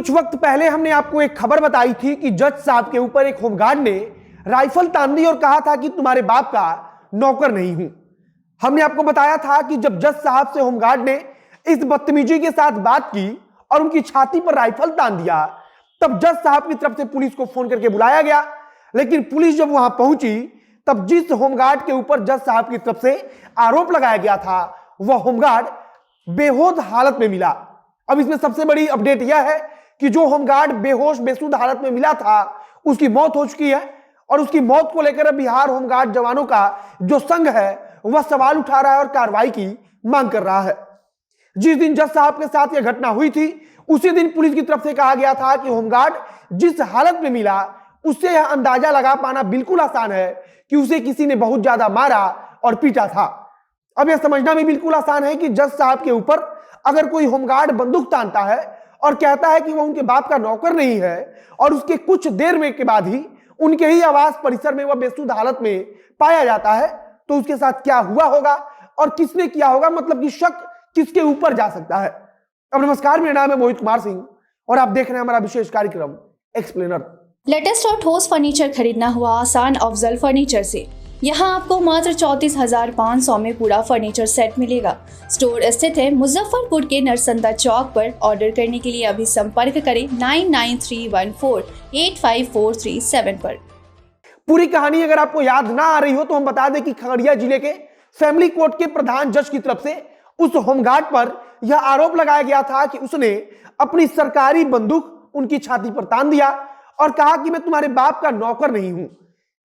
कुछ वक्त पहले हमने आपको एक खबर बताई थी कि जज साहब के ऊपर एक होमगार्ड ने राइफल तान दी और कहा था कि तुम्हारे बाप का नौकर नहीं हूं। हमने आपको बताया था कि जब जज साहब से होमगार्ड ने इस बदतमीजी के साथ बात की और उनकी छाती पर राइफल तान दिया, तब जज साहब की तरफ से पुलिस को फोन करके बुलाया गया। लेकिन पुलिस जब वहां पहुंची तब जिस होमगार्ड के ऊपर जज साहब की तरफ से आरोप लगाया गया था वह होमगार्ड बेहोश हालत में मिला। अब इसमें सबसे बड़ी अपडेट यह है कि जो होमगार्ड बेहोश बेसुध हालत में मिला था उसकी मौत हो चुकी है और उसकी मौत को लेकर बिहार होमगार्ड जवानों का जो संघ है वह सवाल उठा रहा है और कार्रवाई की मांग कर रहा है। जिस दिन जज साहब के साथ यह घटना हुई थी उसी दिन पुलिस की तरफ से कहा गया था कि होमगार्ड जिस हालत में मिला उससे यह अंदाजा लगा पाना बिल्कुल आसान है कि उसे किसी ने बहुत ज्यादा मारा और पीटा था। अब यह समझना भी बिल्कुल आसान है कि जज साहब के ऊपर अगर कोई होमगार्ड बंदूक तानता है और कहता है कि वह उनके बाप का नौकर नहीं है और उसके कुछ देर में के बाद ही उनके ही आवास परिसर में वह बेसुध हालत में पाया जाता है, तो उसके साथ क्या हुआ होगा और किसने किया होगा, मतलब कि शक किसके ऊपर जा सकता है। अब नमस्कार, मेरा नाम है मोहित कुमार सिंह और आप देख रहे हैं हमारा विशेष कार्यक्रम एक्सप्लेनर। लेटेस्ट और ठोस फर्नीचर खरीदना हुआ आसान अफजल फर्नीचर से। यहाँ आपको मात्र 34,500 में पूरा फर्नीचर सेट मिलेगा। स्टोर स्थित है मुजफ्फरपुर के नरसंदा चौक पर। ऑर्डर करने के लिए अभी संपर्क करें 9931485437 पर। पूरी कहानी अगर आपको याद ना आ रही हो तो हम बता दें कि खगड़िया जिले के फैमिली कोर्ट के प्रधान जज की तरफ से उस होमगार्ड पर यह आरोप लगाया गया था कि उसने अपनी सरकारी बंदूक उनकी छाती पर तान दिया और कहा कि मैं तुम्हारे बाप का नौकर नहीं हूं।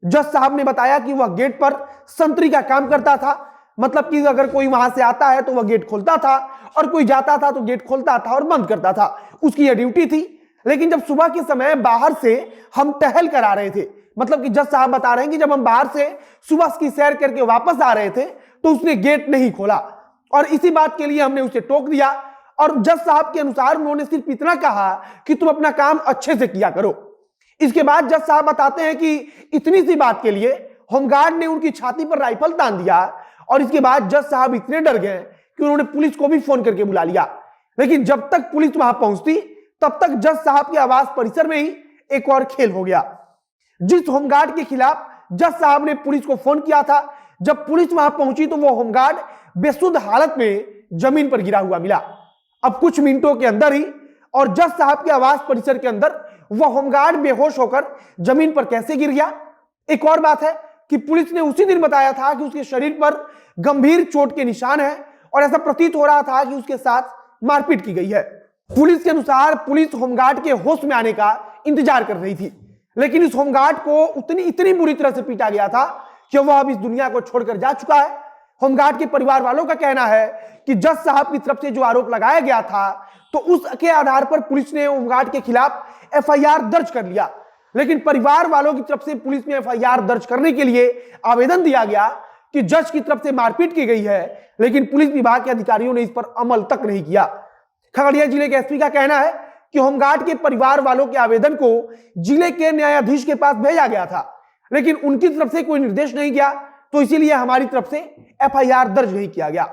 जज साहब ने बताया कि वह गेट पर संतरी का काम करता था, मतलब कि अगर कोई वहां से आता है तो वह गेट खोलता था और कोई जाता था तो गेट खोलता था और बंद करता था, उसकी यह ड्यूटी थी। लेकिन जब सुबह के समय बाहर से हम टहल कर आ रहे थे, मतलब कि जज साहब बता रहे हैं कि जब हम बाहर से सुबह की सैर करके वापस आ रहे थे तो उसने गेट नहीं खोला और इसी बात के लिए हमने उसे टोक दिया। और जज साहब के अनुसार उन्होंने सिर्फ इतना कहा कि तुम अपना काम अच्छे से किया करो। इसके बाद जज साहब बताते हैं कि इतनी सी बात के लिए होमगार्ड ने उनकी छाती पर राइफल तान दिया और इसके बाद जज साहब इतने डर गए कि उन्होंने पुलिस को भी फोन करके बुला लिया। लेकिन जब तक पुलिस वहां पहुंचती तब तक जज साहब के आवास परिसर में ही एक और खेल हो गया। जिस होमगार्ड के खिलाफ जज साहब ने पुलिस को फोन किया था, जब पुलिस वहां पहुंची तो वो होमगार्ड बेसुध हालत में जमीन पर गिरा हुआ मिला। अब कुछ मिनटों के अंदर ही और जज साहब के आवास परिसर के अंदर वह होमगार्ड बेहोश होकर जमीन पर कैसे गिर गया। एक और बात है कि पुलिस ने उसी दिन बताया था कि उसके शरीर पर गंभीर चोट के निशान है और ऐसा प्रतीत हो रहा था कि उसके साथ मारपीट की गई है। पुलिस के अनुसार पुलिस होमगार्ड के होश में आने का इंतजार कर रही थी, लेकिन इस होमगार्ड को इतनी बुरी तरह से पीटा गया था कि वह अब इस दुनिया को छोड़कर जा चुका है। होमगार्ड के परिवार वालों का कहना है कि जज साहब की तरफ से जो आरोप लगाया गया था तो उसके आधार पर पुलिस ने होमगार्ड के खिलाफ एफआईआर दर्ज कर लिया। लेकिन परिवार वालों की तरफ से पुलिस में एफआईआर दर्ज करने के लिए आवेदन दिया गया कि जज की तरफ से मारपीट की गई है, लेकिन पुलिस विभाग के अधिकारियों ने इस पर अमल तक नहीं किया। खगड़िया जिले के एसपी का कहना है कि होमगार्ड के परिवार वालों के आवेदन को जिले के न्यायाधीश के पास भेजा गया था, लेकिन उनकी तरफ से कोई निर्देश नहीं गया, तो इसीलिए हमारी तरफ से एफआईआर दर्ज नहीं किया गया।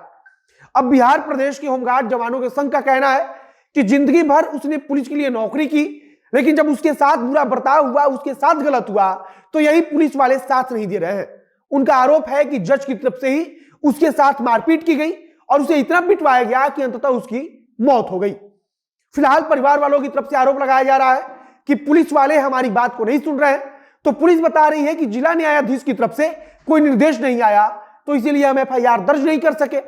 अब बिहार प्रदेश के होमगार्ड जवानों के संघ का कहना है कि जिंदगी भर उसने पुलिस के लिए नौकरी की, लेकिन जब उसके साथ बुरा बर्ताव हुआ, उसके साथ गलत हुआ, तो यही पुलिस वाले साथ नहीं दे रहे हैं। उनका आरोप है कि जज की तरफ से ही उसके साथ मारपीट की गई और उसे इतना पिटवाया गया कि अंततः उसकी मौत हो गई। फिलहाल परिवार वालों की तरफ से आरोप लगाया जा रहा है कि पुलिस वाले हमारी बात को नहीं सुन रहे हैं, तो पुलिस बता रही है कि जिला न्यायाधीश की तरफ से कोई निर्देश नहीं आया, तो इसीलिए हम एफआईआर दर्ज नहीं कर सके।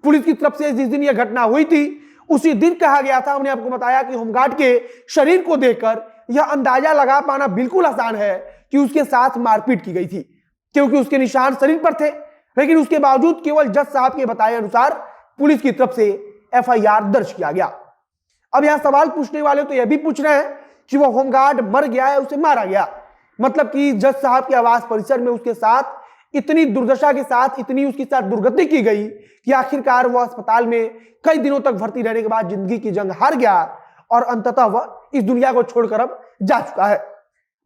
पुलिस की तरफ से जिस दिन यह घटना हुई थी उसी दिन कहा गया था, हमने आपको बताया कि होमगार्ड के शरीर को देखकर यह अंदाजा लगा पाना बिल्कुल आसान है कि उसके साथ मारपीट की गई थी, क्योंकि उसके निशान शरीर पर थे। लेकिन उसके बावजूद केवल जज साहब के बताए अनुसार पुलिस की तरफ से एफआईआर दर्ज किया गया। अब यहां सवाल पूछने वाले तो यह भी पूछ रहे हैं कि वह होमगार्ड मर गया है, उसे मारा गया, मतलब कि जज साहब के आवास परिसर में उसके साथ इतनी दुर्दशा के साथ इतनी उसके साथ दुर्गति की गई कि आखिरकार वह अस्पताल में कई दिनों तक भर्ती रहने के बाद जिंदगी की जंग हार गया और अंततः वह इस दुनिया को छोड़कर अब जा चुका है।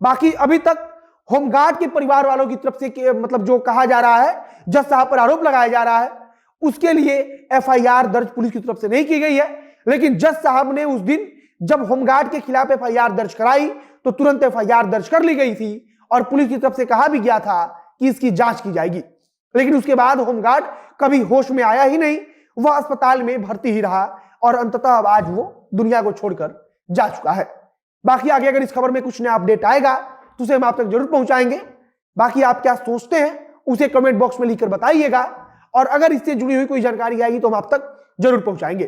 बाकी अभी तक होमगार्ड के परिवार वालों की तरफ से मतलब जो कहा जा रहा है, जज साहब पर आरोप लगाया जा रहा है, उसके लिए एफआईआर दर्ज पुलिस की तरफ से नहीं की गई है। लेकिन जज साहब ने उस दिन जब होमगार्ड के खिलाफ एफआईआर दर्ज कराई तो तुरंत एफआईआर दर्ज कर ली गई थी और पुलिस की तरफ से कहा भी गया था कि इसकी जांच की जाएगी। लेकिन उसके बाद होमगार्ड कभी होश में आया ही नहीं, वह अस्पताल में भर्ती ही रहा और अंततः अब आज वो दुनिया को छोड़कर जा चुका है। बाकी आगे अगर इस खबर में कुछ नया अपडेट आएगा तो उसे हम आप तक जरूर पहुंचाएंगे। बाकी आप क्या सोचते हैं उसे कमेंट बॉक्स में लिखकर बताइएगा और अगर इससे जुड़ी हुई कोई जानकारी आएगी तो हम आप तक जरूर पहुंचाएंगे।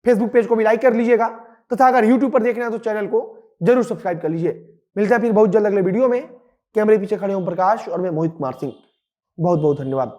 फेसबुक पेज को भी लाइक कर लीजिएगा तथा अगर यूट्यूब पर देखना है तो चैनल को जरूर सब्सक्राइब कर लीजिए। मिलते हैं फिर बहुत जल्द अगले वीडियो में। कैमरे पीछे खड़े ओम प्रकाश और मैं मोहित कुमार सिंह। बहुत बहुत धन्यवाद।